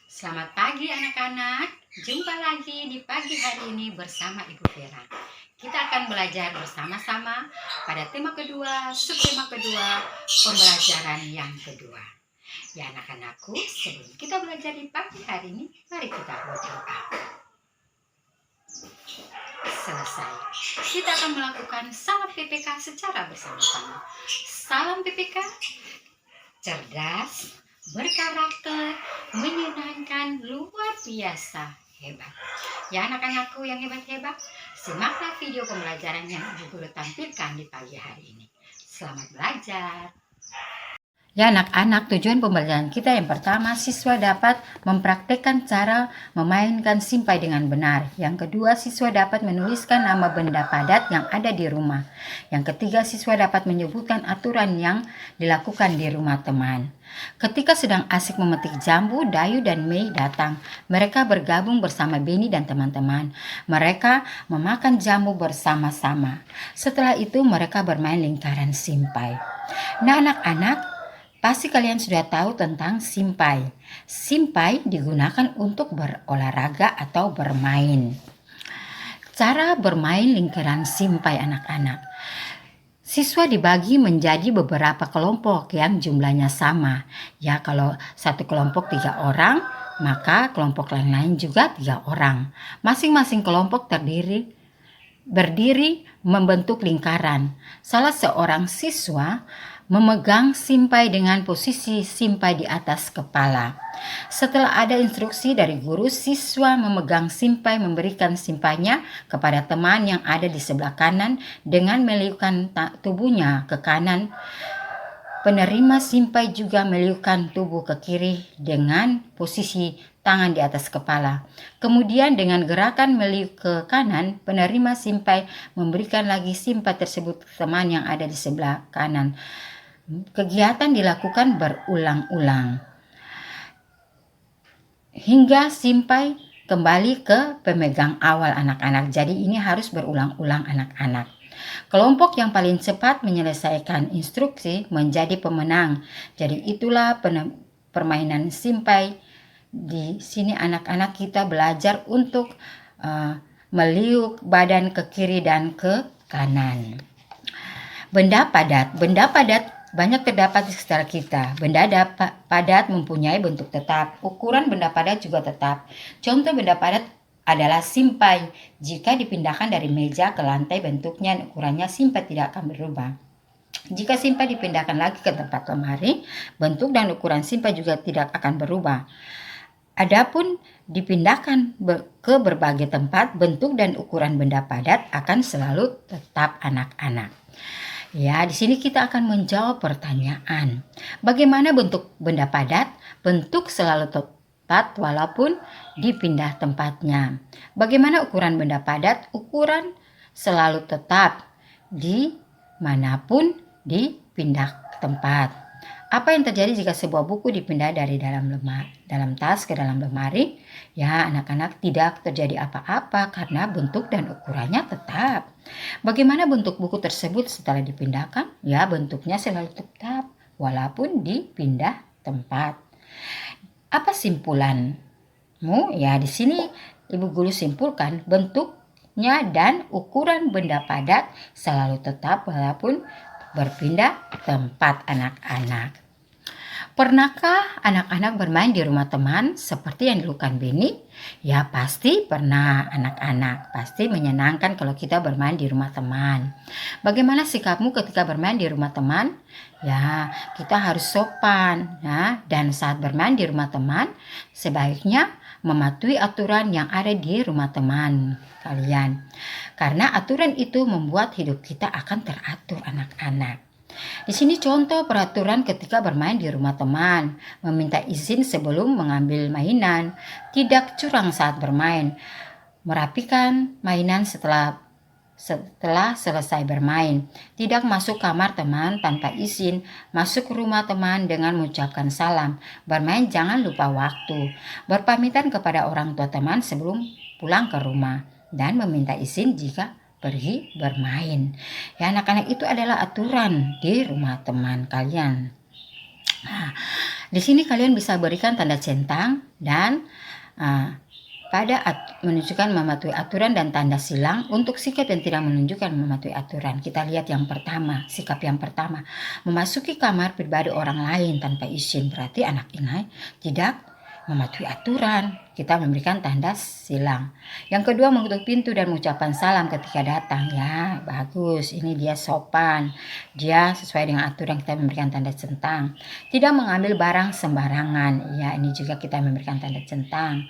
Selamat pagi anak-anak. Jumpa lagi di pagi hari ini bersama Ibu Vera. Kita akan belajar bersama-sama pada tema kedua, subtema kedua, pembelajaran yang kedua. Ya anak-anakku, sebelum kita belajar di pagi hari ini, mari kita berdoa. Selesai. Kita akan melakukan salam PPK secara bersama-sama. Salam PPK, cerdas, berkarakter, menyenangkan, luar biasa, hebat. Ya anak-anakku yang hebat-hebat, simaklah video pembelajaran yang Ibu Guru tampilkan di pagi hari ini. Selamat belajar. Ya anak-anak, tujuan pembelajaran kita yang pertama, siswa dapat mempraktekkan cara memainkan simpai dengan benar. Yang kedua, siswa dapat menuliskan nama benda padat yang ada di rumah. Yang ketiga, siswa dapat menyebutkan aturan yang dilakukan di rumah teman. Ketika sedang asik memetik jambu, Dayu dan Mei datang. Mereka bergabung bersama Beni dan teman-teman. Mereka memakan jambu bersama-sama. Setelah itu mereka bermain lingkaran simpai. Nah anak-anak, pasti kalian sudah tahu tentang simpai. Simpai digunakan untuk berolahraga atau bermain. Cara bermain lingkaran simpai anak-anak. Siswa dibagi menjadi beberapa kelompok yang jumlahnya sama. Ya, kalau satu kelompok 3 orang, maka kelompok lain juga 3 orang. Masing-masing kelompok berdiri membentuk lingkaran. Salah seorang siswa memegang simpai dengan posisi simpai di atas kepala. Setelah ada instruksi dari guru, siswa memegang simpai memberikan simpainya kepada teman yang ada di sebelah kanan dengan meliukkan tubuhnya ke kanan. Penerima simpai juga meliukkan tubuh ke kiri dengan posisi tangan di atas kepala. Kemudian dengan gerakan meliuk ke kanan, penerima simpai memberikan lagi simpai tersebut ke teman yang ada di sebelah kanan. Kegiatan dilakukan berulang-ulang hingga simpai kembali ke pemegang awal anak-anak. Jadi ini harus berulang-ulang anak-anak. Kelompok yang paling cepat menyelesaikan instruksi menjadi pemenang. Jadi itulah permainan simpai. Di sini anak-anak kita belajar untuk meliuk badan ke kiri dan ke kanan. Benda padat banyak terdapat di sekitar kita. Benda padat mempunyai bentuk tetap. Ukuran benda padat juga tetap. Contoh benda padat adalah simpai. Jika dipindahkan dari meja ke lantai, bentuknya dan ukurannya simpai tidak akan berubah. Jika simpai dipindahkan lagi ke tempat lemari, bentuk dan ukuran simpai juga tidak akan berubah. Adapun dipindahkan ke berbagai tempat, bentuk dan ukuran benda padat akan selalu tetap anak-anak. Ya, di sini kita akan menjawab pertanyaan. Bagaimana bentuk benda padat? Bentuk selalu tepat walaupun dipindah tempatnya. Bagaimana ukuran benda padat? Ukuran selalu tetap dimanapun dipindah tempat. Apa yang terjadi jika sebuah buku dipindah dari dalam tas ke dalam lemari? Ya, anak-anak, tidak terjadi apa-apa karena bentuk dan ukurannya tetap. Bagaimana bentuk buku tersebut setelah dipindahkan? Ya, bentuknya selalu tetap walaupun dipindah tempat. Apa simpulanmu? Ya, di sini Ibu Guru simpulkan bentuknya dan ukuran benda padat selalu tetap walaupun berpindah tempat anak-anak. Pernahkah anak-anak bermain di rumah teman seperti yang dilakukan Beni? Ya pasti pernah anak-anak. Pasti menyenangkan kalau kita bermain di rumah teman. Bagaimana sikapmu ketika bermain di rumah teman? Ya, kita harus sopan ya. Dan saat bermain di rumah teman, sebaiknya mematuhi aturan yang ada di rumah teman kalian. Karena aturan itu membuat hidup kita akan teratur anak-anak. Di sini contoh peraturan ketika bermain di rumah teman. Meminta izin sebelum mengambil mainan. Tidak curang saat bermain. Merapikan mainan setelah selesai bermain. Tidak masuk kamar teman tanpa izin. Masuk rumah teman dengan mengucapkan salam. Bermain jangan lupa waktu. Berpamitan kepada orang tua teman sebelum pulang ke rumah. Dan meminta izin jika pergi bermain. Ya anak-anak, itu adalah aturan di rumah teman kalian. Nah, Di sini kalian bisa berikan tanda centang dan menunjukkan mematuhi aturan dan tanda silang untuk sikap yang tidak menunjukkan mematuhi aturan. Kita lihat yang pertama, sikap yang pertama. Memasuki kamar pribadi orang lain tanpa izin. Berarti anak ini tidak mematuhi aturan. Kita memberikan tanda silang. Yang kedua, mengetuk pintu dan mengucapkan salam ketika datang. Ya, bagus. Ini dia sopan. Dia sesuai dengan aturan, kita memberikan tanda centang. Tidak mengambil barang sembarangan. Ya, ini juga kita memberikan tanda centang.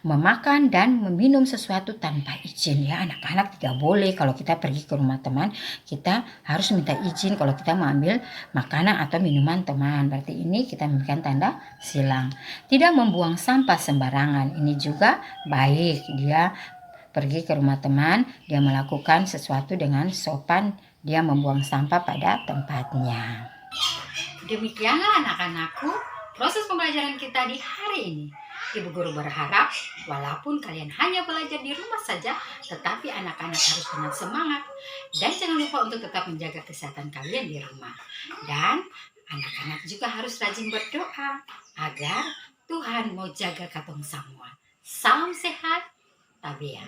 Memakan dan meminum sesuatu tanpa izin. Ya, anak-anak tidak boleh kalau kita pergi ke rumah teman, kita harus minta izin kalau kita mau ambil makanan atau minuman teman. Berarti ini kita memberikan tanda silang. Tidak membuang sampah sembarangan. Ini juga baik. Dia pergi ke rumah teman, dia melakukan sesuatu dengan sopan, dia membuang sampah pada tempatnya. Demikianlah anak-anakku proses pembelajaran kita di hari ini. Ibu guru berharap walaupun kalian hanya belajar di rumah saja, tetapi anak-anak harus dengan semangat. Dan jangan lupa untuk tetap menjaga kesehatan kalian di rumah. Dan anak-anak juga harus rajin berdoa agar Tuhan mau jaga katong semua. Salam sehat, Tabea.